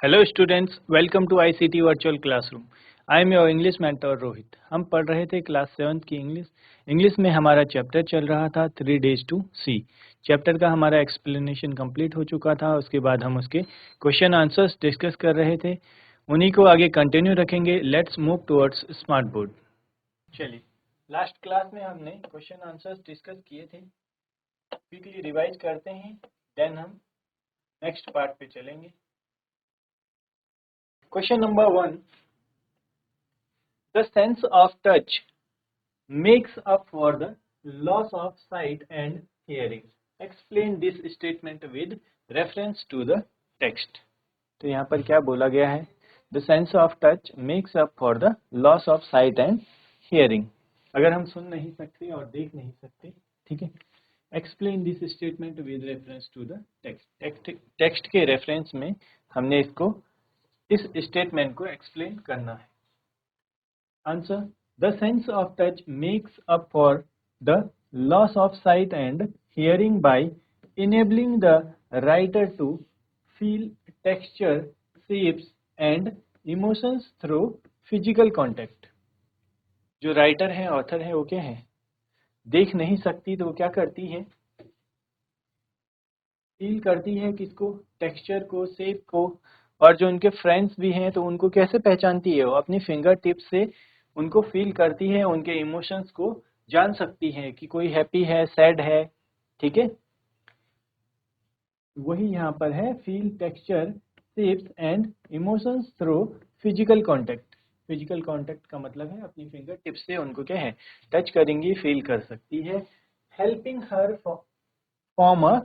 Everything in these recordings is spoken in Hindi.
Hello students, welcome to ICT virtual classroom. I am your English mentor Rohit. हम पढ़ रहे थे क्लास 7 की इंग्लिश में हमारा चैप्टर चल रहा था 3 डेज टू सी। चैप्टर का हमारा एक्सप्लेनेशन कंप्लीट हो चुका था। उसके बाद हम उसके क्वेश्चन आंसर्स डिस्कस कर रहे थे, उन्हीं को आगे कंटिन्यू रखेंगे। Let's move towards smart board. चलिए, लास्ट क्लास में हमने क्वेश्चन आंसर्स डिस्कस किए थे, क्विकली रिवाइज करते हैं, देन हम नेक्स्ट पार्ट पे चलेंगे। Question number 1. The sense of touch makes up for the loss of sight and hearing. Explain this statement with reference to the text. तो यहाँ पर क्या बोला गया है? The sense of touch makes up for the loss of sight and hearing. अगर हम सुन नहीं सकते और देख नहीं सकते, ठीक है? Explain this statement with reference to the text. Text के रेफरेंस में हमने इसको इस स्टेटमेंट को एक्सप्लेन करना है। Answer: the sense of touch makes up for the loss of sight and hearing by enabling the writer to feel texture, shapes and emotions through physical contact. जो राइटर है, ऑथर है, वो क्या है? देख नहीं सकती तो वो क्या करती है? फील करती है किसको? टेक्सचर को, शेप को। और जो उनके फ्रेंड्स भी हैं तो उनको कैसे पहचानती है? वो अपनी फिंगर टिप से उनको फील करती है, उनके इमोशंस को जान सकती है कि कोई हैप्पी है, सैड है, ठीक है? वही यहाँ पर है, feel texture, shapes and emotions through physical contact. Physical contact का मतलब है अपनी फिंगर टिप से उनको क्या है? टच करेंगी, फील कर सकती है। Helping her form a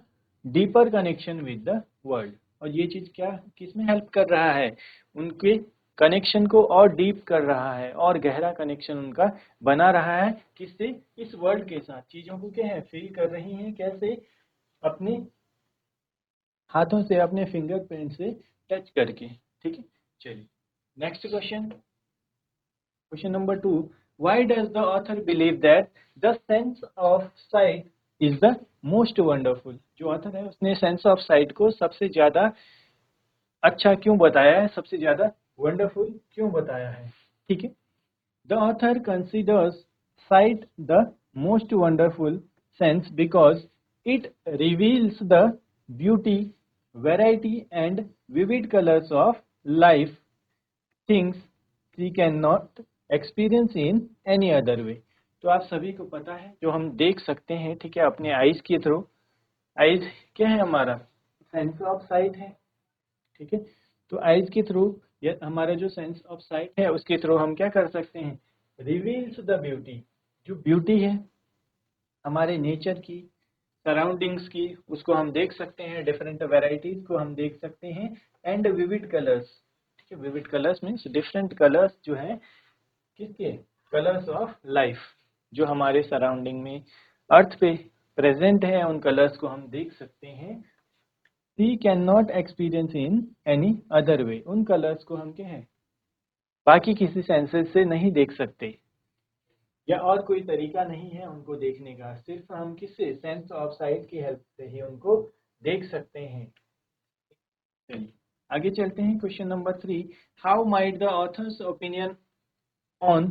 deeper connection with the world. और ये चीज क्या किसमें हेल्प कर रहा है? उनके कनेक्शन को और डीप कर रहा है, और गहरा कनेक्शन उनका बना रहा है। किससे? इस वर्ल्ड के साथ। चीजों को क्या है? फील कर रही हैं। कैसे? अपने हाथों से, अपने फिंगर प्रिंट से टच करके, ठीक है? चलिए, next question. Question number 2. Why does the author believe that the sense of sight is the most wonderful? जो ऑथर है उसने सेंस ऑफ साइट को सबसे ज्यादा अच्छा क्यों बताया है, सबसे ज्यादा वंडरफुल क्यों बताया है? ठीक है। The author considers sight the most wonderful sense because it reveals the beauty, variety and vivid colors of life, things we cannot experience in any other way. तो आप सभी को पता है, जो हम देख सकते हैं, ठीक है, अपने आईज के थ्रू। आईज क्या है? हमारा सेंस ऑफ साइट है, ठीक है। तो आईज के थ्रू हमारा जो सेंस ऑफ साइट है उसके थ्रू हम क्या कर सकते हैं? Reveals the beauty. जो ब्यूटी है हमारे नेचर की, सराउंडिंग्स की, उसको हम देख सकते हैं। डिफरेंट वेराइटीज को हम देख सकते हैं। एंड विविड कलर्स, ठीक है। Vivid colours means different colours जो है किसके? कलर्स ऑफ लाइफ, जो हमारे सराउंडिंग में अर्थ पे प्रेजेंट है, उन कलर्स को हम देख सकते हैं। We can not experience in any other way. उन कलर्स को हम क्या है? बाकी किसी सेंसेस से नहीं देख सकते, या और कोई तरीका नहीं है उनको देखने का। सिर्फ हम किससे? सेंस ऑफ साइट की हेल्प से ही उनको देख सकते हैं। चलिए आगे चलते हैं। Question number 3. How might the author's opinion on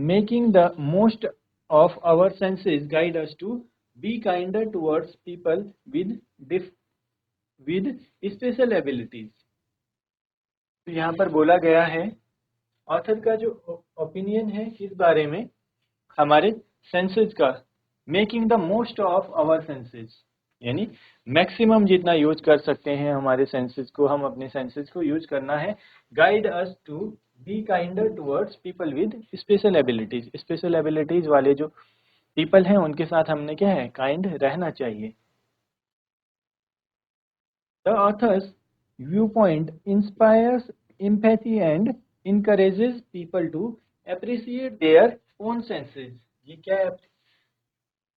making the most of our senses guide us to be kinder towards people with special abilities? तो यहाँ पर बोला गया है, ऑथर का जो ओपिनियन है किस बारे में? हमारे सेंसेस का। Making the most of our senses, यानी मैक्सिमम जितना यूज कर सकते हैं हमारे सेंसेस को, हम अपने सेंसेस को यूज करना है। Guide us to be kinder towards people with special abilities. Special abilities वाले जो पीपल हैं उनके साथ हमने क्या है? काइंड रहना चाहिए। The author's view point inspires empathy and encourages people to appreciate their own senses. ये क्या है?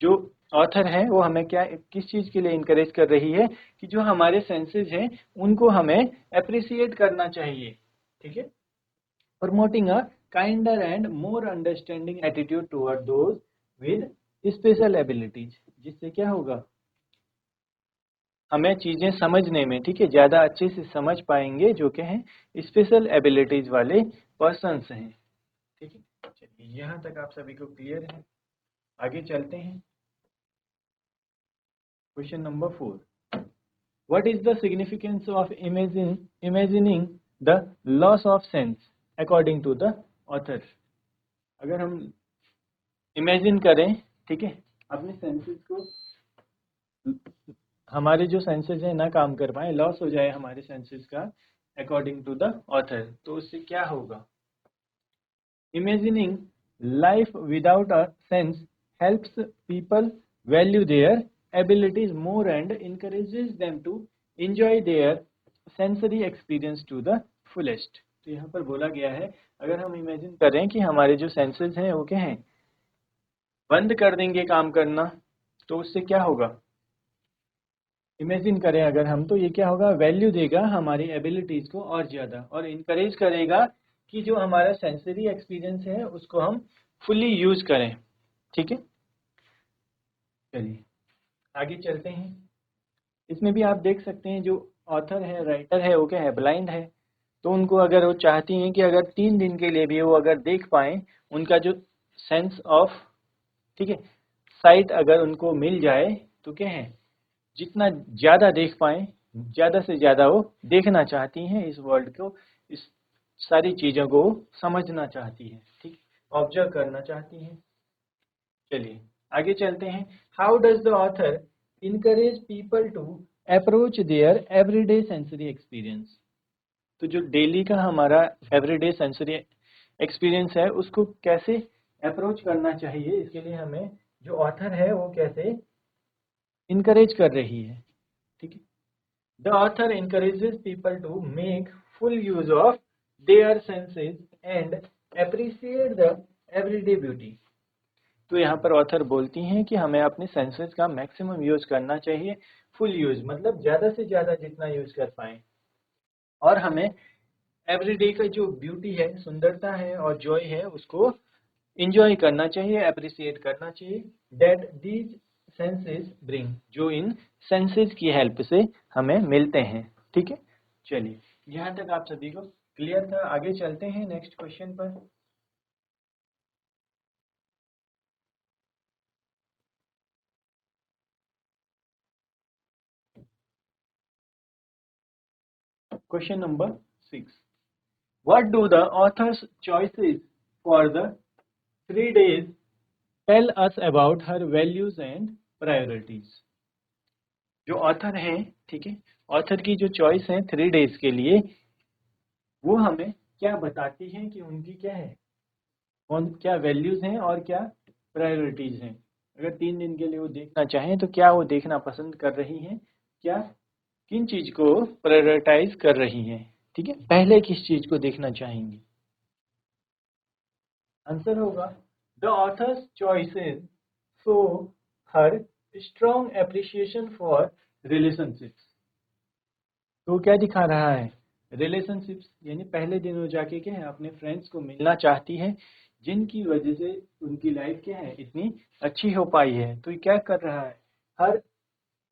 जो ऑथर है वो हमें क्या, किस चीज के लिए इंकरेज कर रही है? कि जो हमारे सेंसेस हैं उनको हमें अप्रिसिएट करना चाहिए, ठीक है। Promoting a kinder and more understanding attitude toward those with special abilities. जिससे क्या होगा? हमें चीजें समझने में, ठीक है, ज्यादा अच्छे से समझ पाएंगे, जो कि हैं स्पेशल एबिलिटीज वाले पर्सन्स हैं। ठीक है, चलिए यहाँ तक आप सभी को क्लियर है। आगे चलते हैं। Question number 4, what is the significance of imagining the loss of sense according to the author. अगर हम इमेजिन करें, ठीक है, अपने सेंसेस को, हमारे जो सेंसेस है ना काम कर पाए, लॉस हो जाए हमारे सेंसेस का अकॉर्डिंग टू द ऑथर, तो उससे क्या होगा। Imagining life without a sense helps people value there abilities more and encourages them to enjoy their sensory experience to the fullest। तो यहाँ पर बोला गया है, अगर हम इमेजिन करें कि हमारे जो सेंसेस हैं वो क्या हैं, बंद कर देंगे काम करना, तो उससे क्या होगा। इमेजिन करें अगर हम, तो ये क्या होगा, वैल्यू देगा हमारी एबिलिटीज को और ज़्यादा, और इनकरेज करेगा कि जो हमारा सेंसरी एक्सपीरियंस है उसको हम फुल्ली यूज करें। ठीक है, चलिए आगे चलते हैं। इसमें भी आप देख सकते हैं जो ऑथर है, राइटर है, वो क्या है, ब्लाइंड है। तो उनको अगर वो चाहती हैं कि अगर 3 दिन के लिए भी वो अगर देख पाएँ, उनका जो सेंस ऑफ, ठीक है, साइट अगर उनको मिल जाए, तो क्या है, जितना ज़्यादा देख पाएँ, ज़्यादा से ज़्यादा वो देखना चाहती हैं इस वर्ल्ड को, इस सारी चीज़ों को समझना चाहती है, ठीक, ऑब्जर्व करना चाहती हैं। चलिए आगे चलते हैं। How does the author encourage people to approach their everyday sensory experience. तो जो डेली का हमारा एवरीडे सेंसरी एक्सपीरियंस है उसको कैसे अप्रोच करना चाहिए, इसके लिए हमें जो ऑथर है वो कैसे इनकरेज कर रही है। ठीक है, the author encourages people to make full use of their senses and appreciate the everyday beauty। तो यहाँ पर ऑथर बोलती हैं कि हमें अपने सेंसेस का मैक्सिमम यूज करना चाहिए। फुल यूज मतलब ज़्यादा से ज़्यादा जितना यूज कर पाएँ, और हमें एवरीडे का जो ब्यूटी है, सुंदरता है और जॉय है, उसको इंजॉय करना चाहिए, अप्रिसिएट करना चाहिए। दैट दीज सेंसेस ब्रिंग, जो इन सेंसेस की हेल्प से हमें मिलते हैं। ठीक है, चलिए यहाँ तक आप सभी को क्लियर था। आगे चलते हैं नेक्स्ट क्वेश्चन पर। Question number 6, what do the author's choices for the 3 days tell us about her values and priorities. जो ऑथर हैं, ठीक है, ऑथर की जो चॉइस है 3 days के लिए, वो हमें क्या बताती हैं कि उनकी क्या है, कौन क्या वैल्यूज हैं और क्या प्रायोरिटीज हैं। अगर 3 दिन के लिए वो देखना चाहें तो क्या वो देखना पसंद कर रही हैं, क्या किन चीज को प्रायोरिटाइज कर रही हैं। ठीक है, पहले किस चीज को देखना चाहेंगी। आंसर होगा the author's choices show her strong appreciation for relationships. तो क्या दिखा रहा है, रिलेशनशिप्स, यानी पहले दिन वो जाके क्या है, अपने फ्रेंड्स को मिलना चाहती है, जिनकी वजह से उनकी लाइफ क्या है, इतनी अच्छी हो पाई है। तो ये क्या कर रहा है, हर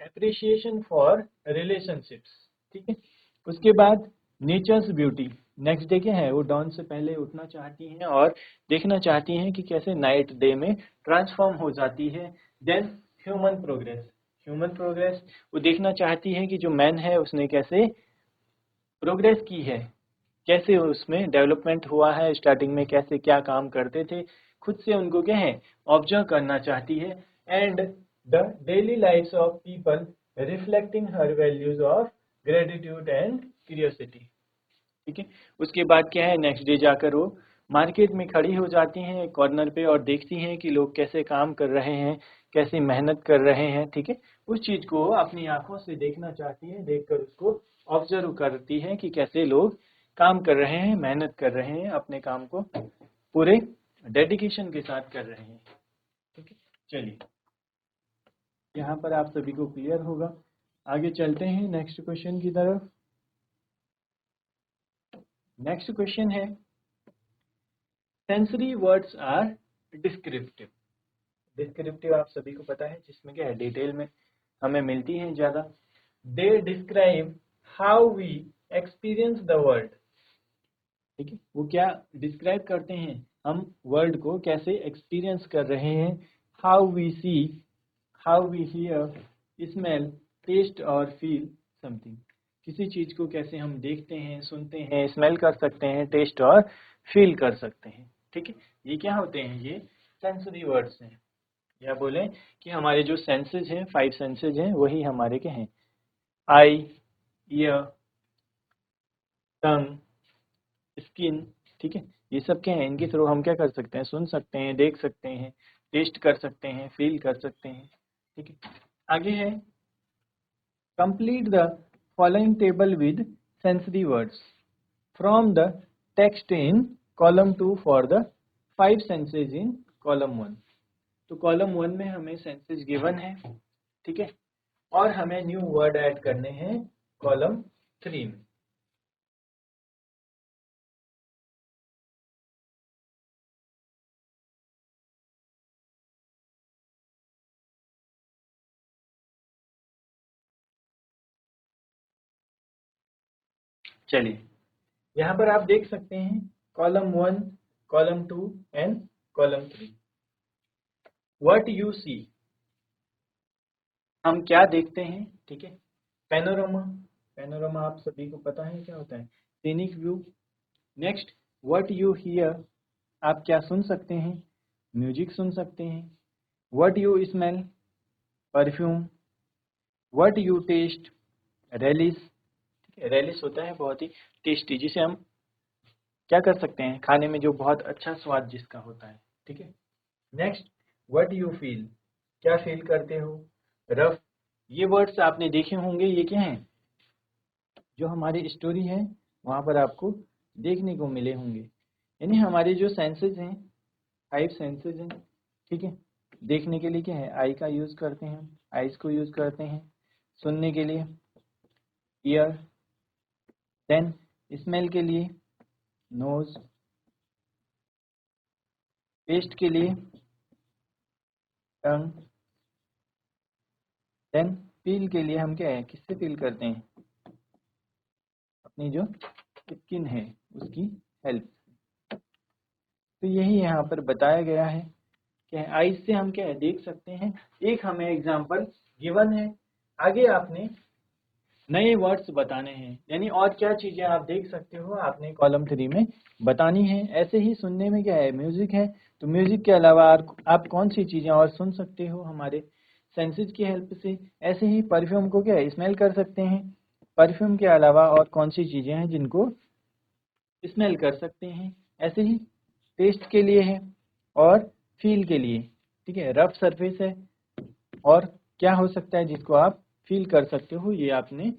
एप्रिसिएशन फॉर रिलेशनशिप्स। ठीक है, उसके बाद नेचर्स ब्यूटी, नेक्स्ट डे क्या है, वो डॉन से पहले उठना चाहती हैं और देखना चाहती हैं कि कैसे नाइट डे में ट्रांसफॉर्म हो जाती है। Then human progress, human progress, वो देखना चाहती है कि जो मैन है उसने कैसे प्रोग्रेस की है, कैसे उसमें डेवलपमेंट हुआ है, स्टार्टिंग में कैसे क्या काम करते थे, खुद से उनको क्या है, ऑब्जर्व करना चाहती है। And the daily lifes of people reflecting her values of gratitude and curiosity. ठीक है, उसके बाद क्या है, नेक्स्ट डे जाकर वो मार्केट में खड़ी हो जाती हैं कॉर्नर पे और देखती हैं कि लोग कैसे काम कर रहे हैं, कैसी मेहनत कर रहे हैं। ठीक है, उस चीज को अपनी आंखों से देखना चाहती हैं, देखकर उसको ऑब्जर्व करती हैं कि कैसे लोग काम कर रहे हैं, मेहनत कर रहे हैं, अपने काम को पूरे डेडिकेशन के साथ कर रहे हैं। ठीक है, चलिए यहाँ पर आप सभी को क्लियर होगा। आगे चलते हैं नेक्स्ट क्वेश्चन की तरफ। नेक्स्ट क्वेश्चन है, sensory words are descriptive. Descriptive आप सभी को पता है, जिसमें क्या है, डिटेल में हमें मिलती है ज़्यादा। They describe how we experience the world. ठीक है, वो क्या डिस्क्राइब करते हैं, हम वर्ल्ड को कैसे एक्सपीरियंस कर रहे हैं। How we see, how we hear, smell, taste और फील समथिंग। किसी चीज को कैसे हम देखते हैं, सुनते हैं, स्मेल कर सकते हैं, टेस्ट और फील कर सकते हैं। ठीक है, ये क्या होते हैं, ये सेंसरी वर्ड्स हैं। या बोले कि हमारे जो सेंसेस हैं, 5 सेंसेस हैं, वही हमारे क्या हैं, आई, ईयर, टंग, स्किन। ठीक है, ये सब क्या है, इनके थ्रू हम क्या कर सकते हैं, सुन सकते हैं, देख सकते हैं, टेस्ट कर सकते हैं, फील कर सकते हैं। ठीक है, आगे है complete the following table with sensory words from the text in column 2 for the 5 senses in column 1। तो कॉलम 1 में हमें सेंसेस गिवन है। ठीक है, और हमें न्यू वर्ड ऐड करने हैं कॉलम 3 में। चलिए, यहाँ पर आप देख सकते हैं column 1, column 2 and column 3। What you see, हम क्या देखते हैं। ठीक है, पैनोरामा, पैनोरामा आप सभी को पता है क्या होता है, scenic view. Next, what you hear, आप क्या सुन सकते हैं, म्यूजिक सुन सकते हैं। What you smell, perfume. What you taste, relish. ठीक है, रेलिस होता है बहुत ही टेस्टी, जिसे हम क्या कर सकते हैं, खाने में जो बहुत अच्छा स्वाद जिसका होता है। ठीक है, नेक्स्ट, व्हाट यू फील, क्या फील करते हो। रफ, ये वर्ड्स आपने देखे होंगे, ये क्या हैं, जो हमारी स्टोरी है वहाँ पर आपको देखने को मिले होंगे। यानी हमारे जो सेंसेस हैं, 5 सेंसेस हैं। ठीक है, देखने के लिए क्या है, आई का यूज़ करते हैं, आइज को यूज़ करते हैं। सुनने के लिए ईयर, देन स्मेल के लिए नोज, टेस्ट के लिए टंग, देन फील के लिए हम क्या है, किससे फील करते हैं, अपनी जो स्किन है उसकी हेल्प। तो यही यहाँ पर बताया गया है कि आइज से हम क्या है, देख सकते हैं। एक हमें एग्जांपल गिवन है, आगे आपने नए वर्ड्स बताने हैं, यानी और क्या चीजें आप देख सकते हो, आपने कॉलम 3 में बतानी है। ऐसे ही सुनने में क्या है, म्यूजिक है, तो म्यूजिक के अलावा आप कौन सी चीजें और सुन सकते हो हमारे सेंसेस की हेल्प से। ऐसे ही परफ्यूम को क्या है, स्मेल कर सकते हैं। परफ्यूम के अलावा और कौन सी चीजें हैं जिनको स्मेल कर सकते हैं। ऐसे ही टेस्ट के लिए है और फील के लिए। ठीक है, रफ सरफेस है और क्या हो सकता है जिसको आप फील कर सकते हो, ये आपने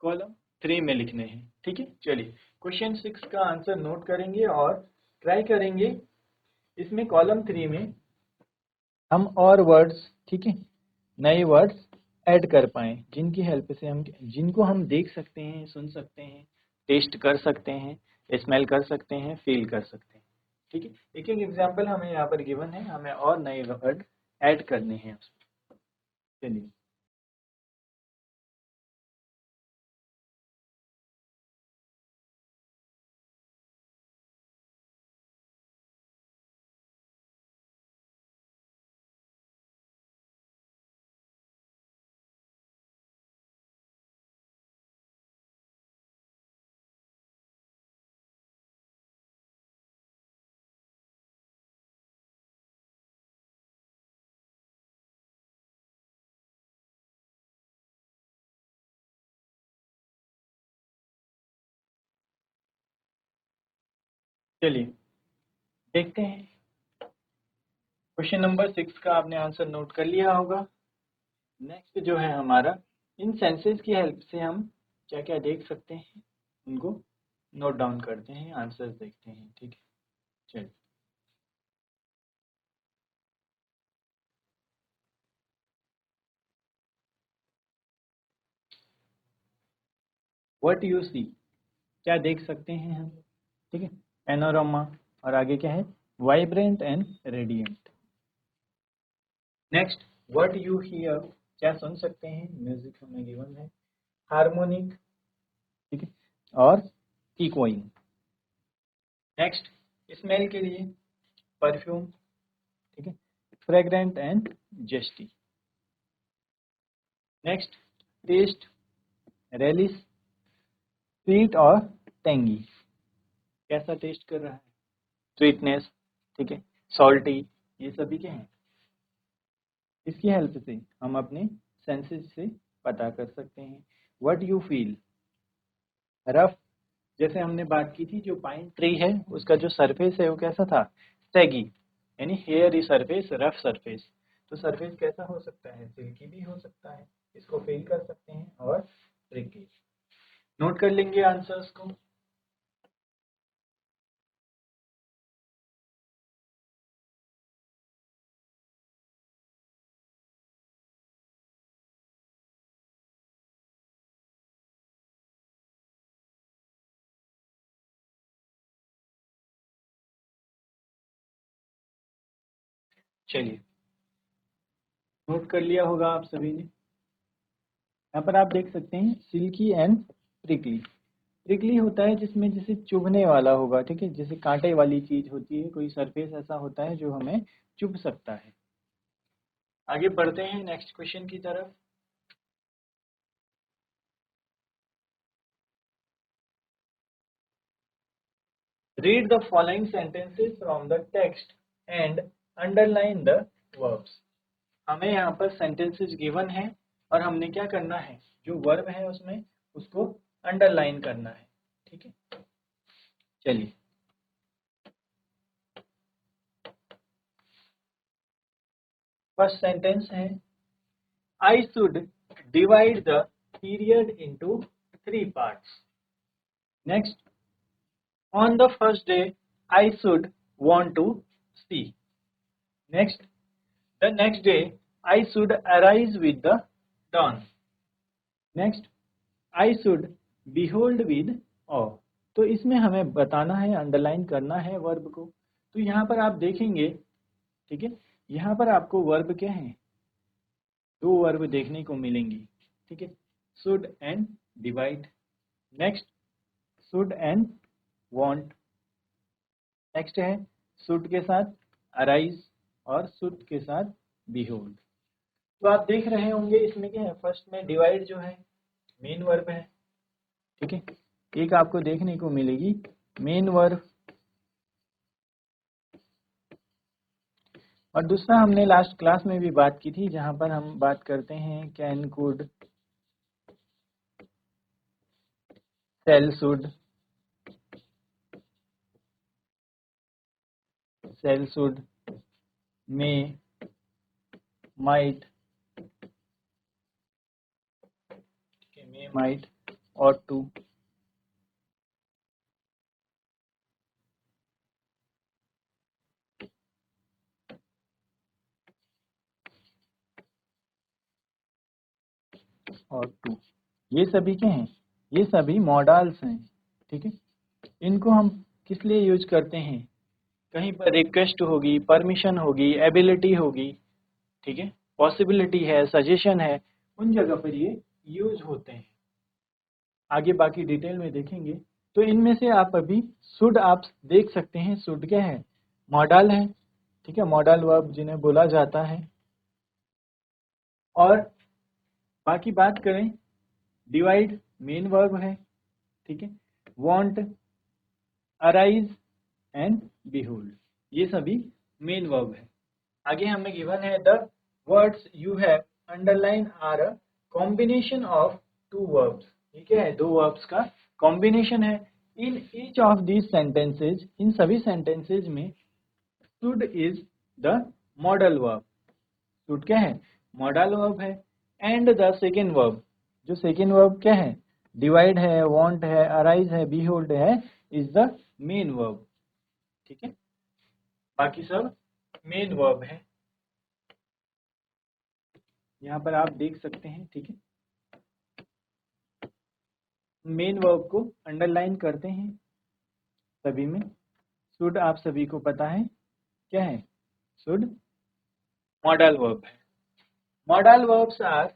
कॉलम 3 में लिखने हैं। ठीक है, चलिए क्वेश्चन 6 का आंसर नोट करेंगे और ट्राई करेंगे इसमें कॉलम 3 में हम और वर्ड्स, ठीक है, नए वर्ड्स ऐड कर पाएँ, जिनकी हेल्प से हम, जिनको हम देख सकते हैं, सुन सकते हैं, टेस्ट कर सकते हैं, स्मेल कर सकते हैं, फील कर सकते हैं। ठीक है, एक एक एग्जाम्पल हमें यहाँ पर गिवन है, हमें और नए वर्ड ऐड करने हैं उसमें। चलिए, चलिए देखते हैं। क्वेश्चन नंबर 6 का आपने आंसर नोट कर लिया होगा। नेक्स्ट जो है हमारा, इन सेंसेस की हेल्प से हम क्या क्या देख सकते हैं, उनको नोट डाउन करते हैं, आंसर्स देखते हैं। ठीक है, चलिए, व्हाट यू सी, क्या देख सकते हैं हम। ठीक है, पैनोरामा, और आगे क्या है, vibrant and radiant. Next, what you here, क्या सुन सकते हैं? म्यूजिक हमें गिवन है, हार्मोनिक, ठीक है, और इकोइंग। नेक्स्ट, स्मेल के लिए परफ्यूम, ठीक है, fragrant and zesty. Next, taste, relish, sweet और टेंगी, कैसा टेस्ट कर रहा है, स्वीटनेस, ठीक है, सॉल्टी, ये सभी क्या हैं? इसकी हेल्प से हम अपने सेंसेस से पता कर सकते हैं। व्हाट यू फील, रफ, जैसे हमने बात की थी, जो पाइन ट्री है उसका जो सरफेस है वो कैसा था, स्टेगी, यानी हेयरी सरफेस, रफ सरफेस। तो सरफेस कैसा हो सकता है, सिल्की भी हो सकता है, इसको फील कर सकते हैं, और ट्रिकी। नोट कर लेंगे आंसर्स को। चलिए, नोट कर लिया होगा आप सभी ने। यहाँ पर आप देख सकते हैं सिल्की एंड प्रिकली। प्रिकली होता है जिसमें जैसे चुभने वाला होगा, ठीक है, जैसे कांटे वाली चीज होती है, कोई सरफेस ऐसा होता है जो हमें चुभ सकता है। आगे बढ़ते हैं नेक्स्ट क्वेश्चन की तरफ। Read the following sentences from the text and underline the verbs. हमें यहाँ पर sentences given है और हमने क्या करना है, जो वर्ब है उसमें उसको अंडरलाइन करना है, ठीक है। चलिए, फर्स्ट सेंटेंस है, I should divide the period into 3 parts. Next, on the first day I should want to see. Next, the next day I should arise with the dawn. Next, I should behold with awe. तो इसमें हमें बताना है, अंडरलाइन करना है वर्ब को। तो यहाँ पर आप देखेंगे, ठीक है, यहाँ पर आपको वर्ब क्या है, 2 वर्ब देखने को मिलेंगी, ठीक है, should and divide. Next, should and want. Next है शुड के साथ अराइज और शुड के साथ behold। तो आप देख रहे होंगे इसमें क्या है, फर्स्ट में डिवाइड जो है मेन वर्ब है, ठीक है, एक आपको देखने को मिलेगी मेन वर्ब, और दूसरा हमने लास्ट क्लास में भी बात की थी, जहां पर हम बात करते हैं can, could, shall, should, shall should, may, might, may, might, और टू। और टू, ये सभी क्या हैं, ये सभी मॉडल्स हैं, ठीक है। इनको हम किस लिए यूज करते हैं, कहीं पर रिक्वेस्ट होगी, परमिशन होगी, एबिलिटी होगी, ठीक है, पॉसिबिलिटी है, सजेशन है, उन जगह पर ये यूज होते हैं। आगे बाकी डिटेल में देखेंगे। तो इनमें से आप अभी शुड आप देख सकते हैं, शुड क्या है, मॉडल है, ठीक है, मॉडल वर्ब जिन्हें बोला जाता है। और बाकी बात करें, डिवाइड मेन वर्ब है, ठीक है, वांट, अराइज एंड behold, ये सभी मेन वर्ब है। आगे हमें गिवन है the words you have underline are a combination of 2 verbs. ये क्या है, 2 वर्ब्स का कॉम्बिनेशन है। In each of these sentences, इन सभी सेंटेंसेज में should is the modal verb. Should क्या है, मॉडल वर्ब है, एंड द सेकेंड वर्ब, जो सेकेंड वर्ब क्या है, डिवाइड है, वांट है, अराइज है, behold है, इज द मेन वर्ब, ठीक है, बाकी सब मेन वर्ब है। यहाँ पर आप देख सकते हैं, ठीक है, मेन वर्ब को अंडरलाइन करते हैं सभी में। शुड आप सभी को पता है क्या है, शुड मॉडल वर्ब है। मॉडल वर्ब्स आर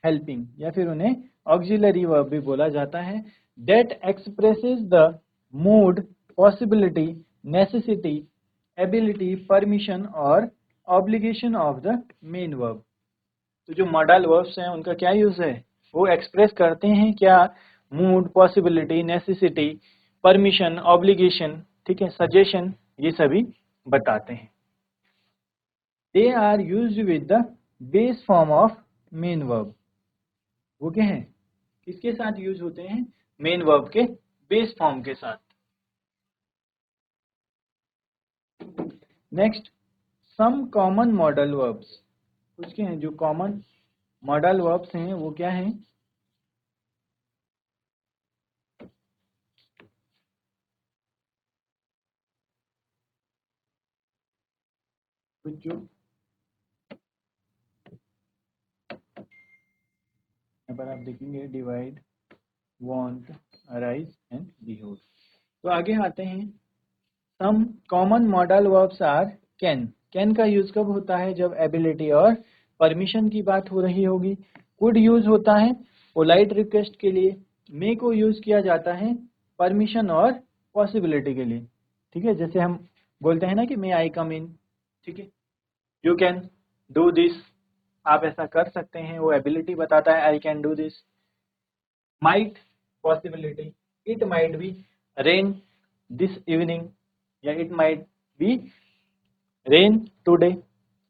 हेल्पिंग या फिर उन्हें ऑक्सिलरी वर्ब भी बोला जाता है, that expresses the mood, possibility, necessity, ability, permission और obligation of the main verb. तो जो मॉडल वर्ब्स हैं उनका क्या यूज है, वो एक्सप्रेस करते हैं क्या, mood, possibility, necessity, permission, obligation, ठीक है, सजेशन, ये सभी बताते हैं। They are used with the base form of main verb. वो क्या है, किसके साथ यूज होते हैं, मेन वर्ब के बेस फॉर्म के साथ। Next, some common modal verbs, कुछ के हैं जो कॉमन मॉडल वर्ब्स हैं वो क्या हैं, कुछ जो यहाँ पर आप देखेंगे, divide, want, arise and behold. तो आगे आते हैं, some common modal verbs are can. Can का यूज कब होता है, जब एबिलिटी और परमिशन की बात हो रही होगी। कुड यूज होता है पोलाइट रिक्वेस्ट के लिए। मे को यूज किया जाता है परमिशन और पॉसिबिलिटी के लिए, ठीक है, जैसे हम बोलते हैं ना कि मे आई कम इन, ठीक है, यू कैन डू दिस, आप ऐसा कर सकते हैं, वो एबिलिटी बताता है, I can do this. Might, possibility, it might be rain this evening, या it might be rain today.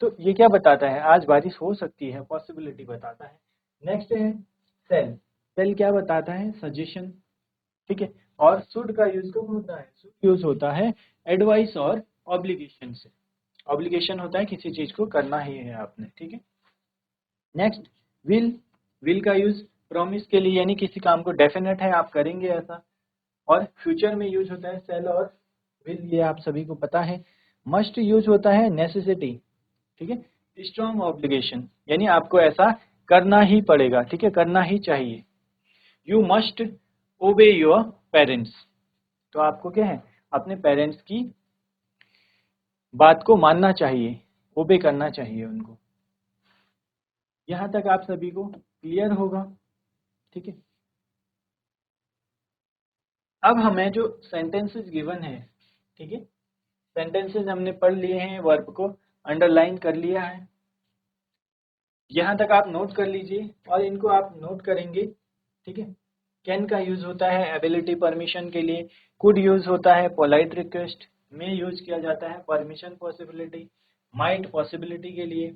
तो ये क्या बताता है, आज बारिश हो सकती है, पॉसिबिलिटी बताता है। नेक्स्ट है सेल। सेल क्या बताता है, सजेशन, ठीक है। और शुड का यूज कब होता है, शुड यूज होता है एडवाइस और ऑब्लिगेशन से। ऑब्लिगेशन होता है किसी चीज को करना ही है आपने, ठीक है। Next, will. विल का यूज प्रॉमिस के लिए, यानी किसी काम को डेफिनेट है आप करेंगे ऐसा। और फ्यूचर में यूज होता है सेल और विल, ये आप सभी को पता है। मस्ट यूज होता है नेसेसिटी, ठीक है। स्ट्रॉन्ग ऑब्लिगेशन, यानी आपको ऐसा करना ही पड़ेगा, ठीक है, करना ही चाहिए। यू मस्ट ओबे योर पेरेंट्स, तो आपको क्या है, अपने पेरेंट्स की बात को मानना चाहिए, ओबे करना चाहिए उनको। यहां तक आप सभी को क्लियर होगा, ठीक है। अब हमें जो सेंटेंसेस गिवन है, ठीक है, सेंटेंसेस हमने पढ़ लिए हैं, वर्ब को अंडरलाइन कर लिया है। यहाँ तक आप नोट कर लीजिए और इनको आप नोट करेंगे, ठीक है। कैन का यूज होता है एबिलिटी, परमिशन के लिए। कुड यूज होता है पोलाइट रिक्वेस्ट। में यूज किया जाता है परमिशन, पॉसिबिलिटी। माइट, पॉसिबिलिटी के लिए।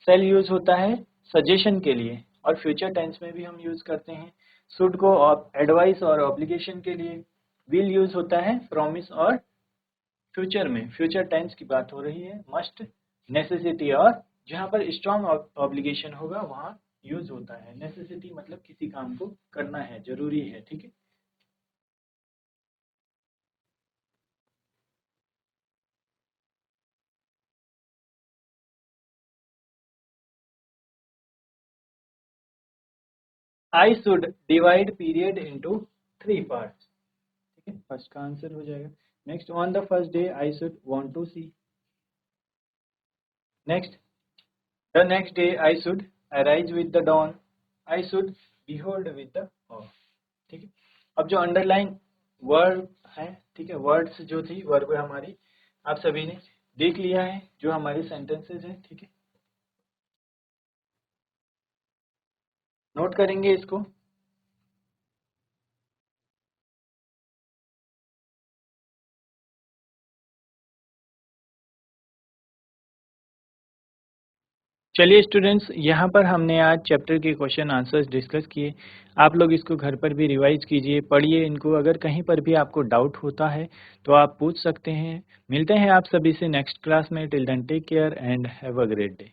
सेल यूज होता है सजेशन के लिए, और फ्यूचर टेंस में भी हम यूज करते हैं। शुड को एडवाइस और ऑब्लिगेशन के लिए। विल यूज होता है प्रॉमिस और फ्यूचर में, फ्यूचर टेंस की बात हो रही है। मस्ट, नेसेसिटी, और जहां पर स्ट्रॉन्ग ऑब्लिगेशन होगा वहां यूज होता है। नेसेसिटी मतलब किसी काम को करना है, जरूरी है, ठीक है। I should divide period into 3 parts, ठीक है, फर्स्ट का आंसर हो जाएगा। Next, on the first day I should want to see. Next, the next day I should arise with the dawn. I should behold with the of, ठीक है। अब जो अंडरलाइन वर्ड है, ठीक है, वर्ड्स जो थी, वर्ब हमारी आप सभी ने देख लिया है, जो हमारी सेंटेंसेस है, ठीक है। नोट करेंगे इसको। चलिए स्टूडेंट्स, यहाँ पर हमने आज चैप्टर के क्वेश्चन आंसर्स डिस्कस किए। आप लोग इसको घर पर भी रिवाइज कीजिए, पढ़िए इनको। अगर कहीं पर भी आपको डाउट होता है तो आप पूछ सकते हैं। मिलते हैं आप सभी से नेक्स्ट क्लास में। Till then take care and have a great day.